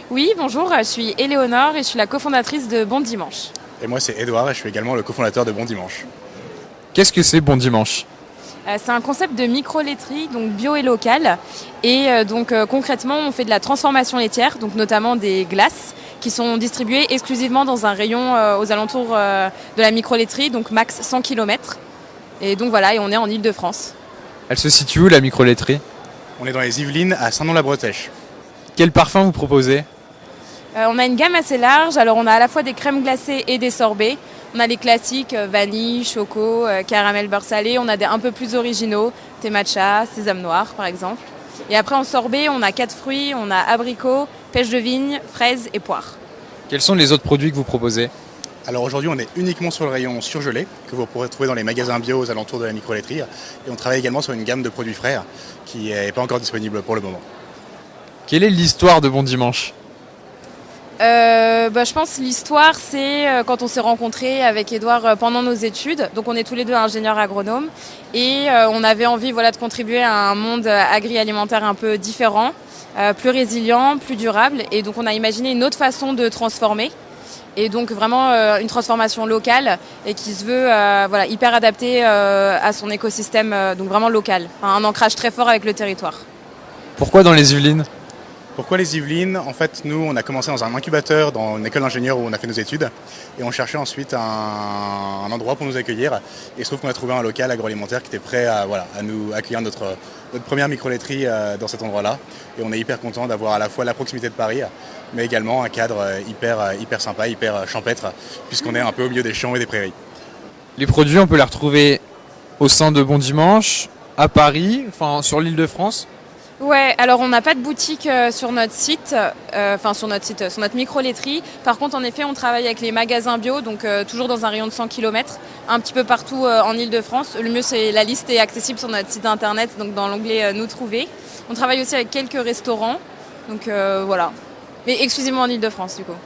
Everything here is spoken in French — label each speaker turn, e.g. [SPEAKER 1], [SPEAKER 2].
[SPEAKER 1] Oui, bonjour, je suis Éléonore et je suis la cofondatrice de Bon Dimanche.
[SPEAKER 2] Et moi, c'est Edouard et je suis également le cofondateur de Bon Dimanche.
[SPEAKER 3] Qu'est-ce que c'est Bon Dimanche?
[SPEAKER 1] C'est un concept de micro-laiterie, donc bio et local. Et concrètement, on fait de la transformation laitière, donc notamment des glaces qui sont distribuées exclusivement dans un rayon aux alentours de la micro-laiterie, donc max 100 km. Et donc voilà, et on est en Île-de-France.
[SPEAKER 3] Elle se situe où la micro-laiterie?
[SPEAKER 2] On est dans les Yvelines à Saint-Nom-la-Bretèche.
[SPEAKER 3] Quel parfum vous proposez?
[SPEAKER 1] On a une gamme assez large, alors on a à la fois des crèmes glacées et des sorbets. On a les classiques vanille, choco, caramel, beurre salé. On a des un peu plus originaux, thé matcha, sésame noir par exemple. Et après en sorbet, on a 4 fruits, on a abricot, pêche de vigne, fraises et poires.
[SPEAKER 3] Quels sont les autres produits que vous proposez?
[SPEAKER 2] Alors aujourd'hui, on est uniquement sur le rayon surgelé, que vous pourrez trouver dans les magasins bio aux alentours de la micro-laiterie. Et on travaille également sur une gamme de produits frais qui n'est pas encore disponible pour le moment.
[SPEAKER 3] Quelle est l'histoire de Bon Dimanche?
[SPEAKER 1] Je pense que l'histoire, c'est quand on s'est rencontrés avec Edouard pendant nos études. Donc on est tous les deux ingénieurs agronomes et on avait envie de contribuer à un monde agroalimentaire un peu différent, plus résilient, plus durable. Et donc on a imaginé une autre façon de transformer. Et donc vraiment une transformation locale et qui se veut hyper adaptée à son écosystème, donc vraiment local. Enfin, un ancrage très fort avec le territoire.
[SPEAKER 3] Pourquoi dans les Yvelines?
[SPEAKER 2] Pourquoi les Yvelines? En fait, nous, on a commencé dans un incubateur, dans une école d'ingénieur où on a fait nos études. Et on cherchait ensuite un endroit pour nous accueillir. Et il se trouve qu'on a trouvé un local agroalimentaire qui était prêt à nous accueillir notre première micro-laiterie dans cet endroit-là. Et on est hyper content d'avoir à la fois la proximité de Paris, mais également un cadre hyper sympa, hyper champêtre, puisqu'on est un peu au milieu des champs et des prairies.
[SPEAKER 3] Les produits, on peut les retrouver au sein de Bon Dimanche, à Paris, enfin sur l'Île-de-France.
[SPEAKER 1] Ouais, alors on n'a pas de boutique sur notre site, sur notre micro-laiterie. Par contre, en effet, on travaille avec les magasins bio, donc toujours dans un rayon de 100 km, un petit peu partout en Île-de-France. Le mieux, c'est la liste est accessible sur notre site internet, donc dans l'onglet Nous trouver. On travaille aussi avec quelques restaurants, donc voilà. Mais exclusivement en Île-de-France, du coup.